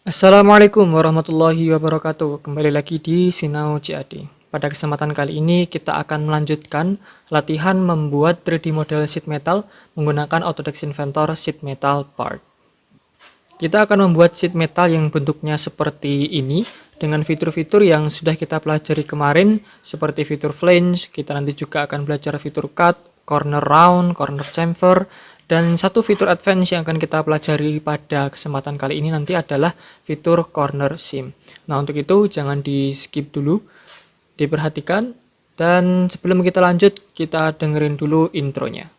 Assalamualaikum warahmatullahi wabarakatuh. Kembali lagi di Sinau CAD. Pada kesempatan kali ini kita akan melanjutkan latihan membuat 3D model sheet metal menggunakan Autodesk Inventor sheet metal part. Kita akan membuat sheet metal yang bentuknya seperti ini dengan fitur-fitur yang sudah kita pelajari kemarin seperti fitur flange. Kita nanti juga akan belajar fitur cut, corner round, corner chamfer, dan satu fitur advance yang akan kita pelajari pada kesempatan kali ini nanti adalah fitur corner seam. Nah, untuk itu jangan di skip dulu, diperhatikan, dan sebelum kita lanjut kita dengerin dulu intronya.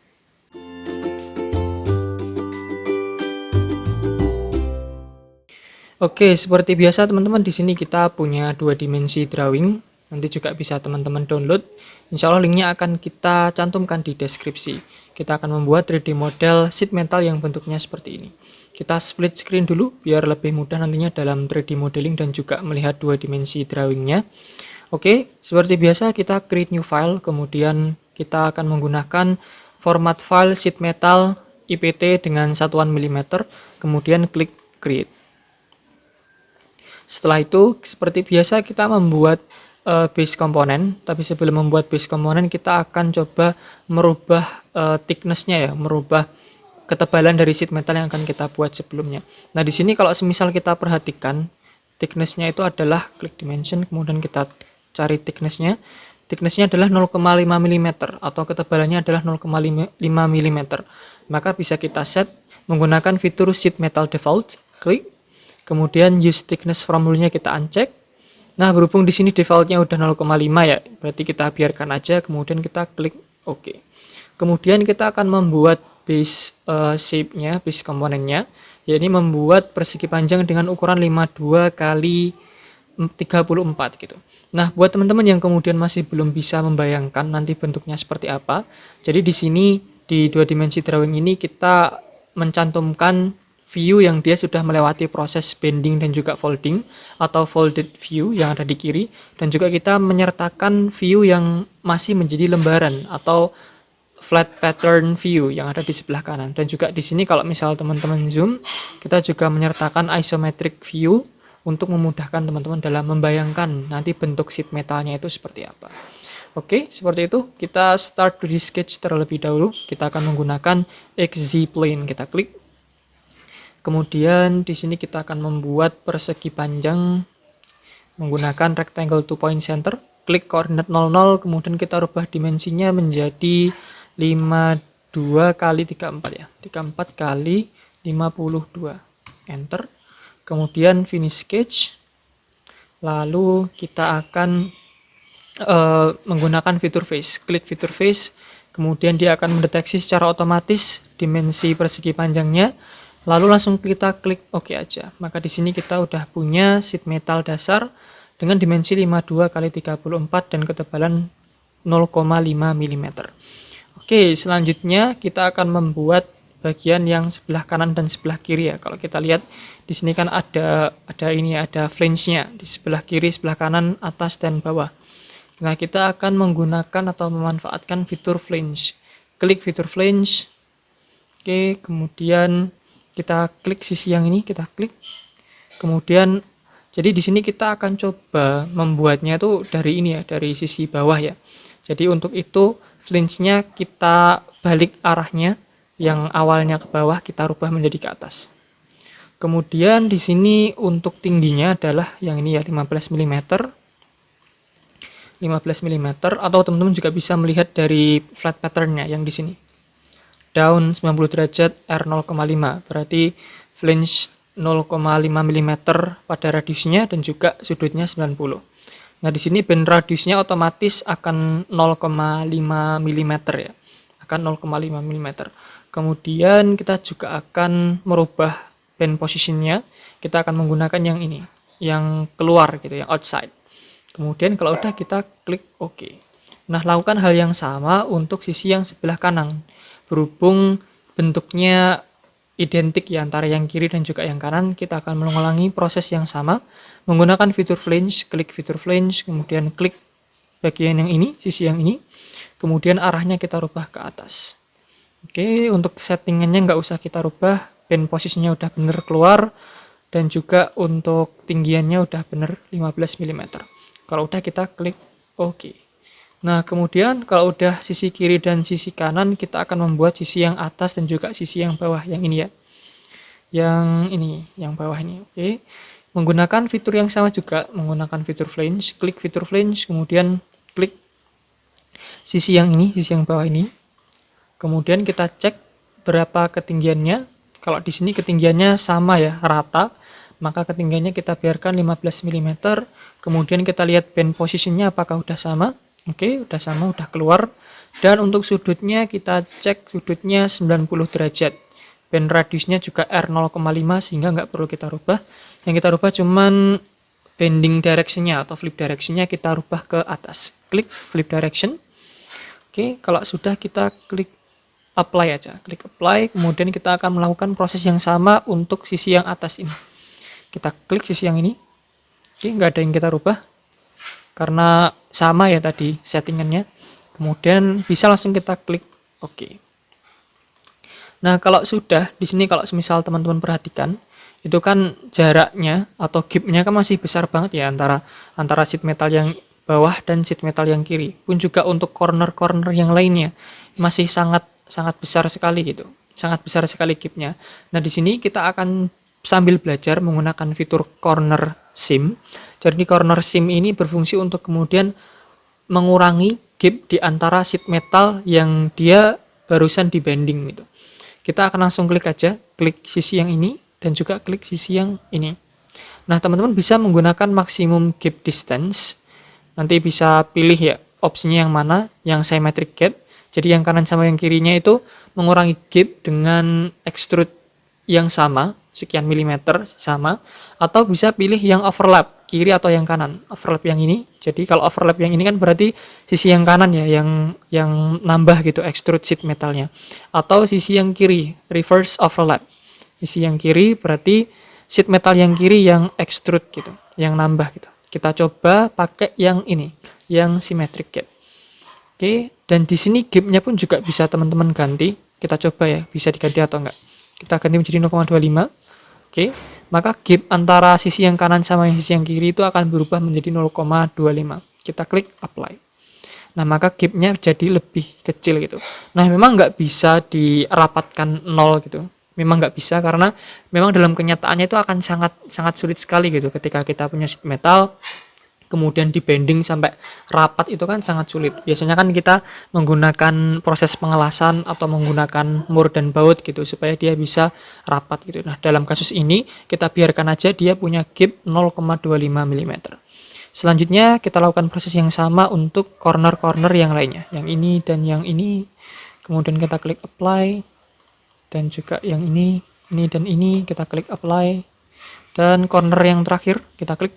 Oke, seperti biasa teman-teman, di sini kita punya dua dimensi drawing. Nanti juga bisa teman-teman download. Insya Allah linknya akan kita cantumkan di deskripsi. Kita akan membuat 3D model sheet metal yang bentuknya seperti ini. Kita split screen dulu biar lebih mudah nantinya dalam 3D modeling dan juga melihat dua dimensi drawingnya. Oke, seperti biasa kita create new file, kemudian kita akan menggunakan format file sheet metal IPT dengan satuan milimeter, kemudian klik create. Setelah itu, seperti biasa kita membuat base komponen, tapi sebelum membuat base komponen kita akan coba merubah thickness-nya ya, merubah ketebalan dari sheet metal yang akan kita buat sebelumnya. Nah, di sini kalau semisal kita perhatikan, thickness-nya itu adalah klik dimension, kemudian kita cari thickness-nya. Thickness-nya adalah 0,5 mm atau ketebalannya adalah 0,5 mm. Maka bisa kita set menggunakan fitur sheet metal default, klik. Kemudian use thickness from rule-nya kita uncheck. Nah, berhubung di sini defaultnya udah 0,5 ya, berarti kita biarkan aja, kemudian kita klik OK. Kemudian kita akan membuat base shape-nya, base komponennya, yaitu membuat persegi panjang dengan ukuran 52 kali 34 gitu. Nah, buat teman-teman yang kemudian masih belum bisa membayangkan nanti bentuknya seperti apa, jadi di sini di dua dimensi drawing ini kita mencantumkan view yang dia sudah melewati proses bending dan juga folding atau folded view yang ada di kiri, dan juga kita menyertakan view yang masih menjadi lembaran atau flat pattern view yang ada di sebelah kanan. Dan juga di sini kalau misal teman-teman zoom, kita juga menyertakan isometric view untuk memudahkan teman-teman dalam membayangkan nanti bentuk sheet metalnya itu seperti apa. Oke, seperti itu. Kita start to sketch terlebih dahulu. Kita akan menggunakan XZ plane. Kita klik. Kemudian di sini kita akan membuat persegi panjang menggunakan rectangle to point center. Klik koordinat 00, kemudian kita rubah dimensinya menjadi 52 kali 34 ya. 34 kali 52. Enter. Kemudian finish sketch. Lalu kita akan menggunakan fitur face. Klik fitur face. Kemudian dia akan mendeteksi secara otomatis dimensi persegi panjangnya. Lalu langsung kita klik OK aja. Maka di sini kita udah punya sheet metal dasar dengan dimensi 52 kali 34 dan ketebalan 0,5 mm. Oke, selanjutnya kita akan membuat bagian yang sebelah kanan dan sebelah kiri ya. Kalau kita lihat di sini kan ada flange-nya di sebelah kiri, sebelah kanan, atas dan bawah. Nah, kita akan menggunakan atau memanfaatkan fitur flange. Klik fitur flange. Oke, kemudian kita klik sisi yang ini, kita klik. Kemudian jadi di sini kita akan coba membuatnya itu dari ini ya, dari sisi bawah ya. Jadi untuk itu flange-nya kita balik arahnya, yang awalnya ke bawah kita rubah menjadi ke atas. Kemudian di sini untuk tingginya adalah yang ini ya, 15 mm. 15 mm, atau teman-teman juga bisa melihat dari flat pattern-nya yang di sini. Down 90 derajat R 0,5, berarti flange 0,5 mm pada radiusnya dan juga sudutnya 90. Nah, di sini bend radiusnya otomatis akan 0,5 mm ya. Akan 0,5 mm. Kemudian kita juga akan merubah bend positionnya. Kita akan menggunakan yang ini, yang keluar gitu, yang outside. Kemudian kalau udah kita klik OK. Nah, lakukan hal yang sama untuk sisi yang sebelah kanan. Berhubung bentuknya identik ya antara yang kiri dan juga yang kanan, kita akan mengulangi proses yang sama menggunakan fitur flange. Klik fitur flange, kemudian klik bagian yang ini, sisi yang ini, kemudian arahnya kita rubah ke atas. Oke, untuk settingannya nggak usah kita rubah, bend posisinya udah bener keluar. dan juga untuk tinggiannya udah bener 15 mm. Kalau udah kita klik OK. Nah, kemudian kalau udah sisi kiri dan sisi kanan, kita akan membuat sisi yang atas dan juga sisi yang bawah, yang ini ya. Yang ini, yang bawah ini. Oke. Menggunakan fitur yang sama juga, menggunakan fitur flange, klik fitur flange, kemudian klik sisi yang ini, sisi yang bawah ini. Kemudian kita cek berapa ketinggiannya. Kalau di sini ketinggiannya sama ya, rata, maka ketinggiannya kita biarkan 15 mm. Kemudian kita lihat bend positionnya apakah udah sama. Oke, udah sama, udah keluar. Dan untuk sudutnya kita cek sudutnya 90 derajat. Bend radiusnya juga R0,5 sehingga nggak perlu kita rubah. Yang kita rubah cuman bending directionnya atau flip directionnya kita rubah ke atas. Klik flip direction. Oke, kalau sudah kita klik apply aja. Klik apply, kemudian kita akan melakukan proses yang sama untuk sisi yang atas ini. Kita klik sisi yang ini. Oke, nggak ada yang kita rubah karena sama ya tadi settingannya. Kemudian bisa langsung kita klik OK. Nah, kalau sudah di sini, kalau misal teman-teman perhatikan, itu kan jaraknya atau gapnya kan masih besar banget ya antara sheet metal yang bawah dan sheet metal yang kiri. Pun juga untuk corner-corner yang lainnya masih sangat besar sekali gitu. Sangat besar sekali gapnya. Nah, di sini kita akan sambil belajar menggunakan fitur corner seam. Jadi corner seam ini berfungsi untuk kemudian mengurangi gap di antara sheet metal yang dia barusan di bending gitu. Kita akan langsung klik aja, klik sisi yang ini dan juga klik sisi yang ini. Nah, teman-teman bisa menggunakan maximum gap distance. Nanti bisa pilih ya opsinya yang mana, yang symmetric gap. Jadi yang kanan sama yang kirinya itu mengurangi gap dengan extrude yang sama, sekian milimeter sama, atau bisa pilih yang overlap, kiri atau yang kanan. Overlap yang ini. Jadi kalau overlap yang ini kan berarti sisi yang kanan ya, yang nambah gitu extrude sheet metalnya. Atau sisi yang kiri, reverse overlap. Sisi yang kiri berarti sheet metal yang kiri yang extrude gitu, yang nambah gitu. Kita coba pakai yang ini, yang symmetric gap. Oke, dan di sini gapnya pun juga bisa teman-teman ganti. Kita coba ya, bisa diganti atau enggak. Kita ganti menjadi 0,25. Oke, maka gap antara sisi yang kanan sama yang sisi yang kiri itu akan berubah menjadi 0,25. Kita klik apply. Nah, maka gapnya jadi lebih kecil gitu. Nah, memang nggak bisa dirapatkan 0 gitu. Memang nggak bisa karena memang dalam kenyataannya itu akan sangat sulit sekali gitu ketika kita punya sheet metal kemudian di bending sampai rapat itu kan sangat sulit. Biasanya kan kita menggunakan proses pengelasan atau menggunakan mur dan baut gitu supaya dia bisa rapat gitu. Nah, dalam kasus ini kita biarkan aja dia punya gap 0,25 mm. Selanjutnya kita lakukan proses yang sama untuk corner-corner yang lainnya, yang ini dan yang ini. Kemudian kita klik apply dan juga yang ini dan ini kita klik apply. Dan corner yang terakhir kita klik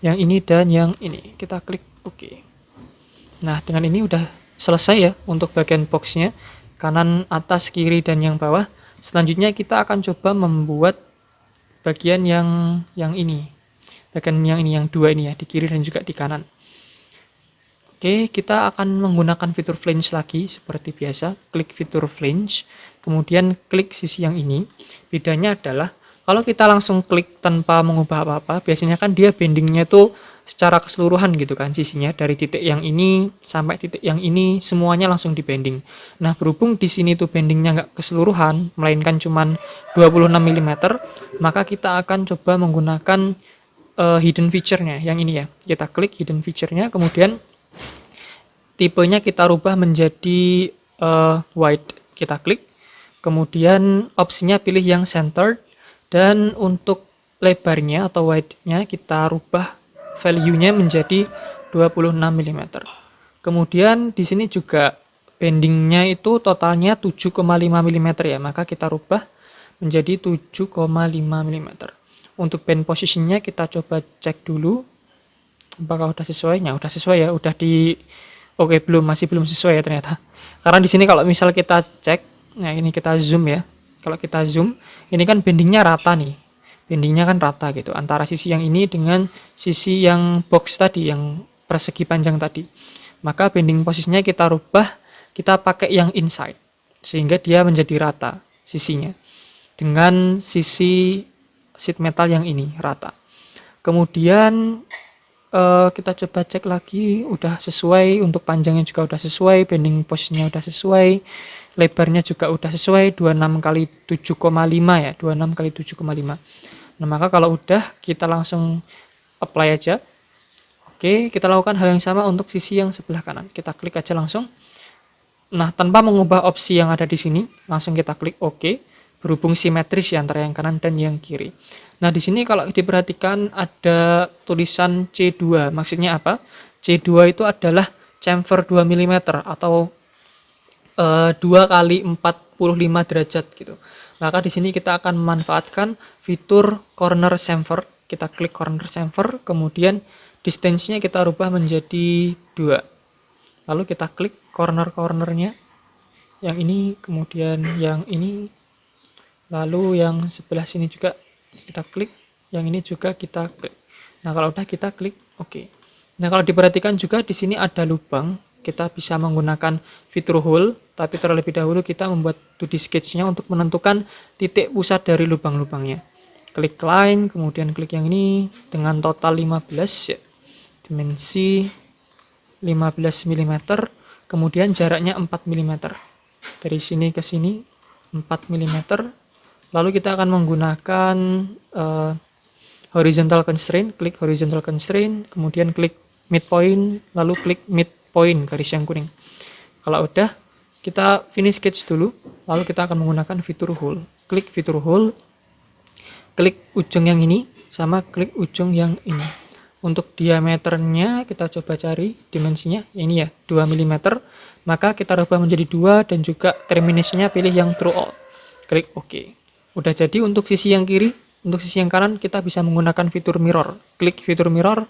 yang ini dan yang ini kita klik OK. Nah, dengan ini udah selesai ya untuk bagian boxnya, kanan, atas, kiri, dan yang bawah. Selanjutnya kita akan coba membuat bagian yang ini, bagian yang ini, yang dua ini ya, di kiri dan juga di kanan. Oke, kita akan menggunakan fitur flange lagi seperti biasa. Klik fitur flange, kemudian klik sisi yang ini. Bedanya adalah kalau kita langsung klik tanpa mengubah apa-apa, biasanya kan dia bendingnya tuh secara keseluruhan gitu kan sisinya, dari titik yang ini sampai titik yang ini semuanya langsung di bending. Nah, berhubung di sini tuh bendingnya nggak keseluruhan, melainkan cuman 26 mm, maka kita akan coba menggunakan hidden feature-nya yang ini ya. Kita klik hidden feature-nya, kemudian tipenya kita rubah menjadi wide. Kita klik, kemudian opsinya pilih yang centered. Dan untuk lebarnya atau width-nya kita rubah value-nya menjadi 26 mm. Kemudian di sini juga bendingnya itu totalnya 7,5 mm ya, maka kita rubah menjadi 7,5 mm. Untuk bend position-nya kita coba cek dulu apakah udah sesuai. Nah, udah sesuai ya, udah di oke, masih belum sesuai ya ternyata. Karena di sini kalau misal kita cek, nah ini kita zoom ya. Kalau kita zoom, ini kan bendingnya rata nih. Bendingnya kan rata gitu. Antara sisi yang ini dengan sisi yang box tadi, yang persegi panjang tadi. Maka bending posisinya kita rubah, kita pakai yang inside. Sehingga dia menjadi rata sisinya. Dengan sisi sheet metal yang ini rata. Kemudian kita coba cek lagi, udah sesuai, untuk panjangnya juga udah sesuai, bending posisinya udah sesuai, lebarnya juga udah sesuai, 26 kali 7,5 ya, 26 kali 7,5. Nah, maka kalau udah, kita langsung apply aja. Oke, kita lakukan hal yang sama untuk sisi yang sebelah kanan. Kita klik aja langsung. Nah, tanpa mengubah opsi yang ada di sini, langsung kita klik OK. Berhubung simetris ya antara yang kanan dan yang kiri. Nah, di sini kalau diperhatikan ada tulisan C2. Maksudnya apa? C2 itu adalah chamfer 2 mm atau 2 kali 45 derajat gitu. Maka di sini kita akan memanfaatkan fitur corner chamfer. Kita klik corner chamfer, kemudian distance-nya kita rubah menjadi 2. Lalu kita klik corner-cornernya. Yang ini, kemudian yang ini. Lalu yang sebelah sini juga kita klik, yang ini juga kita klik. Nah, kalau udah kita klik OK. Nah, kalau diperhatikan juga di sini ada lubang, kita bisa menggunakan fitur hole, tapi terlebih dahulu kita membuat 2D sketch-nya untuk menentukan titik pusat dari lubang-lubangnya. Klik line, kemudian klik yang ini dengan total 15 ya. Dimensi 15 mm, kemudian jaraknya 4 mm. Dari sini ke sini 4 mm. Lalu kita akan menggunakan horizontal constraint, klik horizontal constraint, kemudian klik midpoint, lalu klik midpoint garis yang kuning. Kalau udah, kita finish sketch dulu, lalu kita akan menggunakan fitur hole. Klik fitur hole, klik ujung yang ini, sama klik ujung yang ini. Untuk diameternya kita coba cari dimensinya, ini ya 2 mm, maka kita rubah menjadi 2 dan juga terminusnya pilih yang true all. Klik OK. Udah jadi untuk sisi yang kiri. Untuk sisi yang kanan kita bisa menggunakan fitur mirror. Klik fitur mirror,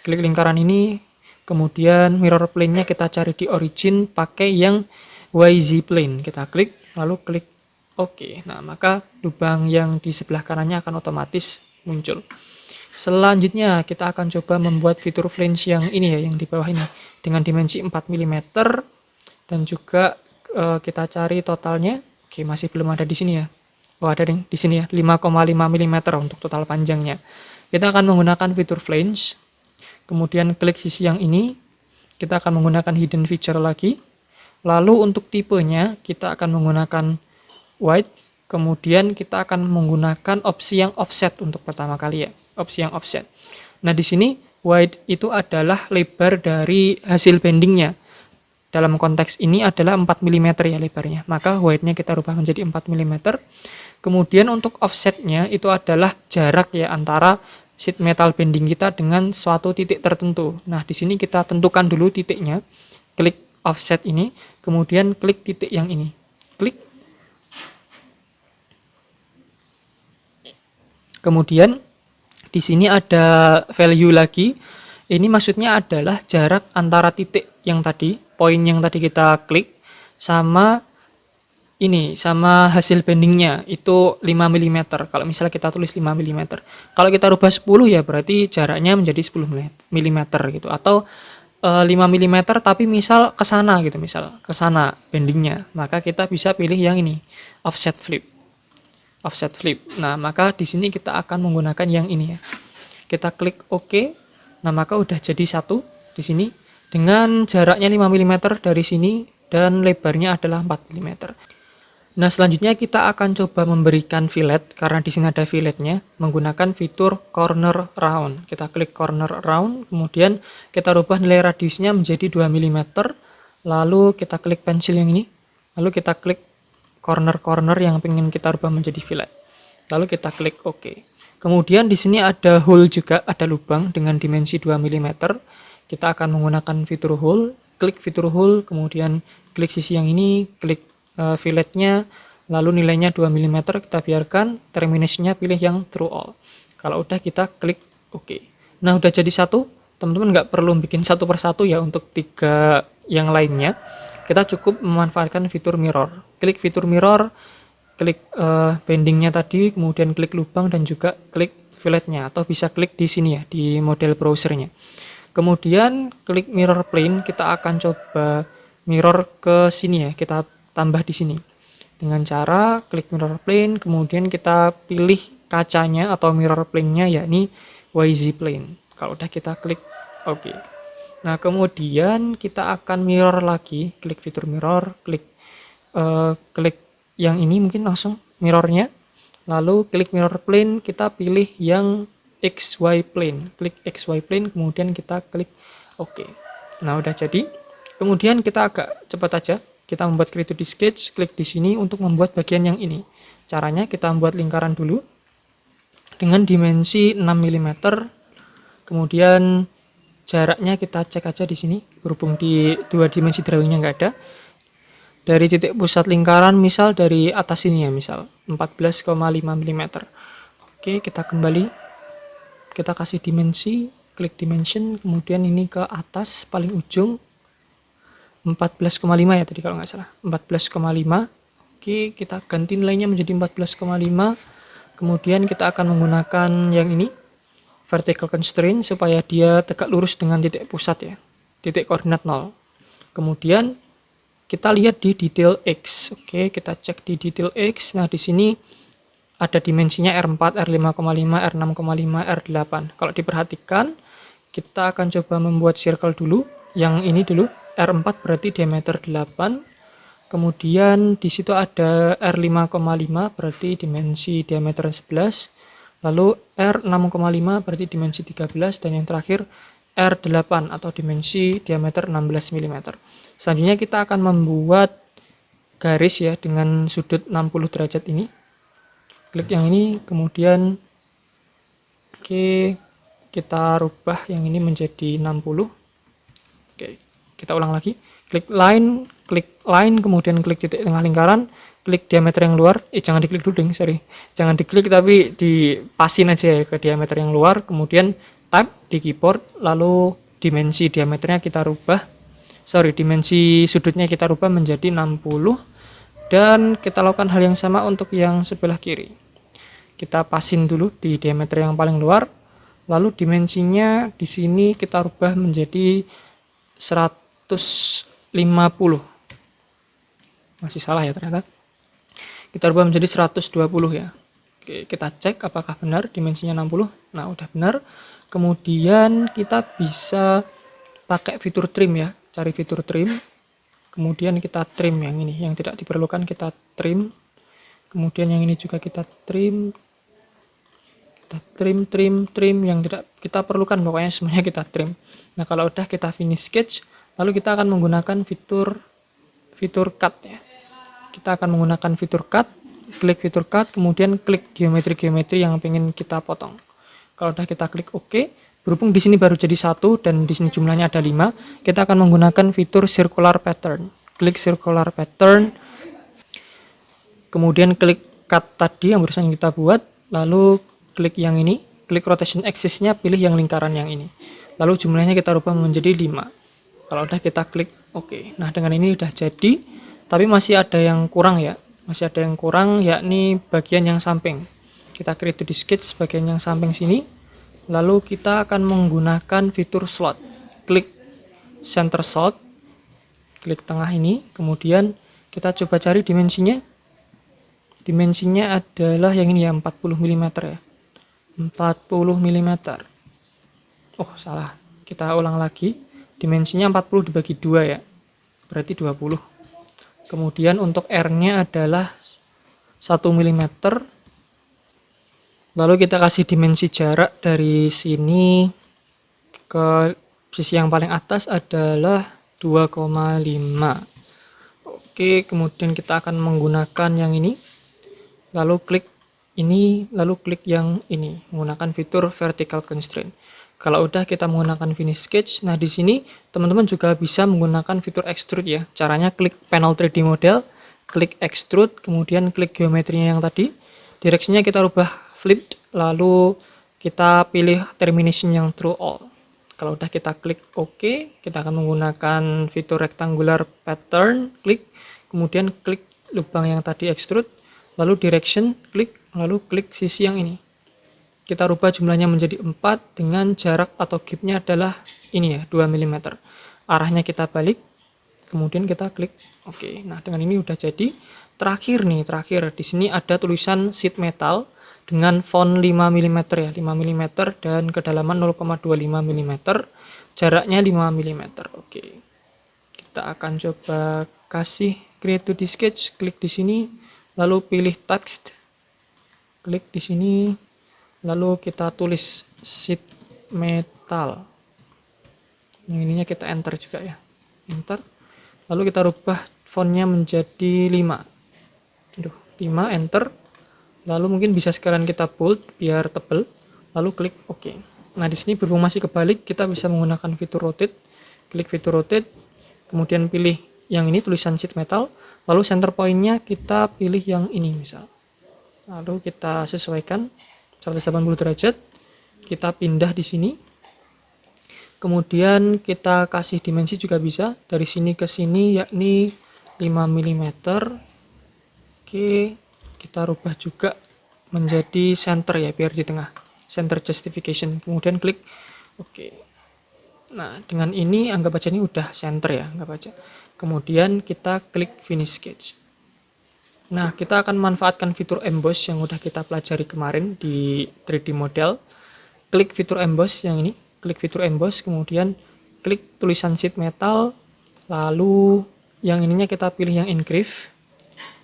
klik lingkaran ini, kemudian mirror plane-nya kita cari di origin pakai yang YZ plane. Kita klik, lalu klik OK. Nah, maka lubang yang di sebelah kanannya akan otomatis muncul. Selanjutnya kita akan coba membuat fitur flange yang ini ya, yang di bawah ini dengan dimensi 4 mm dan juga kita cari totalnya. Oke, masih belum ada di sini ya. Oh, ada nih di sini ya, 5,5 mm untuk total panjangnya. Kita akan menggunakan fitur flange. Kemudian klik sisi yang ini. Kita akan menggunakan hidden feature lagi. Lalu untuk tipenya kita akan menggunakan white. Kemudian kita akan menggunakan opsi yang offset untuk pertama kali ya. Opsi yang offset. Nah, di sini white itu adalah lebar dari hasil bendingnya. Dalam konteks ini adalah 4 mm ya lebarnya. Maka white-nya kita rubah menjadi 4 mm. Kemudian untuk offsetnya itu adalah jarak ya antara sheet metal bending kita dengan suatu titik tertentu. Nah, di sini kita tentukan dulu titiknya. Klik offset ini, kemudian klik titik yang ini. Klik. Kemudian di sini ada value lagi. Ini maksudnya adalah jarak antara titik yang tadi, poin yang tadi kita klik, sama ini, sama hasil bendingnya, itu 5 mm. Kalau misalnya kita tulis 5 mm. Kalau kita rubah 10 ya berarti jaraknya menjadi 10 mm gitu. Atau 5 mm tapi misal ke sana gitu, misal ke sana bendingnya. Maka kita bisa pilih yang ini, offset flip. Offset flip. Nah, maka di sini kita akan menggunakan yang ini ya. Kita klik OK. Nah, maka udah jadi satu di sini dengan jaraknya 5 mm dari sini dan lebarnya adalah 4 mm. Nah, selanjutnya kita akan coba memberikan fillet karena di sini ada filletnya menggunakan fitur corner round. Kita klik corner round, kemudian kita rubah nilai radiusnya menjadi 2 mm. Lalu kita klik pensil yang ini. Lalu kita klik corner-corner yang ingin kita rubah menjadi fillet. Lalu kita klik OK. Kemudian di sini ada hole juga, ada lubang dengan dimensi 2 mm. Kita akan menggunakan fitur hole, klik fitur hole, kemudian klik sisi yang ini, klik filletnya, lalu nilainya 2 mm, kita biarkan, terminusnya pilih yang true all. Kalau udah kita klik OK. Nah, udah jadi satu, teman-teman nggak perlu bikin satu persatu ya untuk 3 yang lainnya. Kita cukup memanfaatkan fitur mirror. Klik fitur mirror, klik bendingnya tadi, kemudian klik lubang dan juga klik filletnya, atau bisa klik di sini ya, di model browsernya. Kemudian klik mirror plane, kita akan coba mirror ke sini ya, kita tambah di sini. Dengan cara klik mirror plane, kemudian kita pilih kacanya atau mirror plane-nya, yakni YZ plane. Kalau udah kita klik oke. Nah, kemudian kita akan mirror lagi, klik fitur mirror, klik yang ini mungkin langsung mirrornya, lalu klik mirror plane, kita pilih yang XY plane, klik XY plane, kemudian kita klik oke. Nah, udah jadi. Kemudian kita agak cepat aja, kita membuat create to sketch, klik di sini untuk membuat bagian yang ini. Caranya kita membuat lingkaran dulu dengan dimensi 6 mm, kemudian jaraknya kita cek aja di sini, berhubung di 2 dimensi drawingnya nggak ada. Dari titik pusat lingkaran misal dari atas ini ya, misal 14,5 mm. Oke, kita kembali, kita kasih dimensi, klik dimension, kemudian ini ke atas paling ujung 14,5 ya tadi kalau nggak salah, 14,5. Oke, kita ganti nilainya menjadi 14,5. Kemudian kita akan menggunakan yang ini, vertical constraint, supaya dia tegak lurus dengan titik pusat ya, titik koordinat 0. Kemudian kita lihat di detail X. Oke, kita cek di detail X. Nah, di sini ada dimensinya R4, R5,5, R6,5, R8. Kalau diperhatikan, kita akan coba membuat circle dulu. Yang ini dulu, R4 berarti diameter 8. Kemudian di situ ada R5,5 berarti dimensi diameter 11. Lalu R6,5 berarti dimensi 13, dan yang terakhir R8 atau dimensi diameter 16 mm. Selanjutnya kita akan membuat garis ya dengan sudut 60 derajat ini. Klik yang ini, kemudian oke, kita rubah yang ini menjadi 60. Oke, kita ulang lagi. Klik line, kemudian klik titik tengah lingkaran, klik diameter yang luar. Jangan diklik dulu ding, sorry. Jangan diklik tapi dipasin aja ya ke diameter yang luar, kemudian type di keyboard, lalu dimensi diameternya kita rubah. Dimensi sudutnya kita rubah menjadi 60, dan kita lakukan hal yang sama untuk yang sebelah kiri. Kita pasin dulu di diameter yang paling luar, lalu dimensinya di sini kita rubah menjadi 150. Masih salah ya ternyata. Kita rubah menjadi 120 ya. Oke, kita cek apakah benar dimensinya 60. Nah, udah benar. Kemudian kita bisa pakai fitur trim ya. Cari fitur trim, kemudian kita trim yang ini, yang tidak diperlukan kita trim, kemudian yang ini juga kita trim, yang tidak kita perlukan, pokoknya semuanya kita trim. Nah, kalau udah kita finish sketch, lalu kita akan menggunakan fitur cut ya. Kita akan menggunakan fitur cut, klik fitur cut, kemudian klik geometri yang pengen kita potong. Kalau udah kita klik OK. Berhubung di sini baru jadi 1 dan di sini jumlahnya ada 5, kita akan menggunakan fitur circular pattern. Klik circular pattern, kemudian klik cut tadi yang barusan kita buat, lalu klik yang ini, klik rotation axis-nya, pilih yang lingkaran yang ini. Lalu jumlahnya kita rubah menjadi 5. Kalau udah kita klik OK. Nah, dengan ini udah jadi, tapi masih ada yang kurang ya. Masih ada yang kurang, yakni bagian yang samping. Kita create to sketch bagian yang samping sini. Lalu kita akan menggunakan fitur slot. Klik center slot, klik tengah ini, kemudian kita coba cari dimensinya. Dimensinya adalah yang ini ya, 40 mm ya. 40 mm. Oh, salah. Kita ulang lagi. Dimensinya 40 dibagi 2 ya. Berarti 20. Kemudian untuk R-nya adalah 1 mm. Lalu kita kasih dimensi jarak dari sini ke sisi yang paling atas adalah 2,5. Oke, kemudian kita akan menggunakan yang ini. Lalu klik ini, lalu klik yang ini, menggunakan fitur vertical constraint. Kalau udah kita menggunakan finish sketch, nah di sini teman-teman juga bisa menggunakan fitur extrude ya. Caranya klik panel 3D model, klik extrude, kemudian klik geometrinya yang tadi. Direksinya kita rubah flipped, lalu kita pilih termination yang true all. Kalau udah kita klik OK, kita akan menggunakan fitur rectangular pattern, klik, kemudian klik lubang yang tadi extrude, lalu direction, klik, lalu klik sisi yang ini. Kita rubah jumlahnya menjadi 4 dengan jarak atau gapnya adalah ini ya, 2 mm. Arahnya kita balik, kemudian kita klik OK. Nah, dengan ini udah jadi. Terakhir di sini ada tulisan sheet metal. dengan font 5 mm ya, 5 mm dan kedalaman 0,25 mm, jaraknya 5 mm. Oke. Kita akan coba kasih create 2D sketch, klik di sini, lalu pilih text, klik di sini, lalu kita tulis sheet metal. Yang ininya kita enter juga ya, enter. Lalu kita rubah fontnya menjadi 5. 5, enter. Lalu mungkin bisa sekalian kita bold biar tebel, lalu klik OK. Nah, di sini berhubung masih kebalik, kita bisa menggunakan fitur rotate. Klik fitur rotate, kemudian pilih yang ini tulisan sheet metal, lalu center point-nya kita pilih yang ini misal. Lalu kita sesuaikan 180 derajat. Kita pindah di sini. Kemudian kita kasih dimensi juga bisa dari sini ke sini yakni 5 mm. Oke, kita rubah juga menjadi center ya biar di tengah. Center justification. Kemudian klik OK. Nah, dengan ini anggap aja ini udah center ya, anggap aja. Kemudian kita klik finish sketch. Nah, kita akan manfaatkan fitur emboss yang udah kita pelajari kemarin di 3D model. Klik fitur emboss yang ini, klik fitur emboss, kemudian klik tulisan sheet metal, lalu yang ininya kita pilih yang engrave,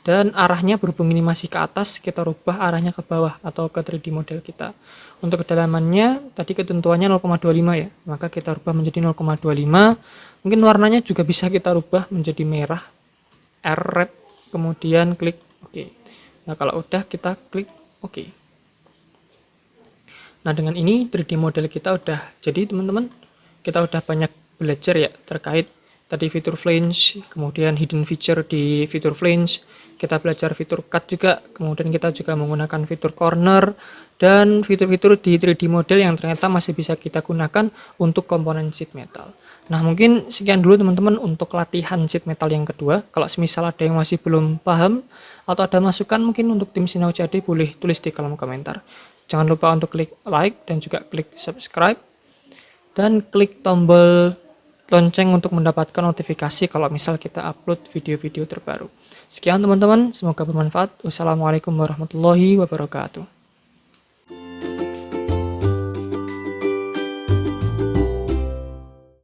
dan arahnya berhubung ini masih ke atas, kita rubah arahnya ke bawah atau ke 3D model kita. Untuk kedalamannya tadi ketentuannya 0,25 ya, maka kita rubah menjadi 0,25. Mungkin warnanya juga bisa kita rubah menjadi merah, red, kemudian klik OK. Nah, kalau udah kita klik OK. Nah, dengan ini 3D model kita udah jadi teman-teman. Kita udah banyak belajar ya terkait tadi fitur flange, kemudian hidden feature di fitur flange. Kita belajar fitur cut juga, kemudian kita juga menggunakan fitur corner dan fitur-fitur di 3D model yang ternyata masih bisa kita gunakan untuk komponen sheet metal. Nah, mungkin sekian dulu teman-teman untuk latihan sheet metal yang kedua. Kalau semisal ada yang masih belum paham atau ada masukan mungkin untuk tim Sinau CAD boleh tulis di kolom komentar. Jangan lupa untuk klik like dan juga klik subscribe dan klik tombol lonceng untuk mendapatkan notifikasi kalau misal kita upload video-video terbaru. Sekian teman-teman, semoga bermanfaat. Wassalamualaikum warahmatullahi wabarakatuh.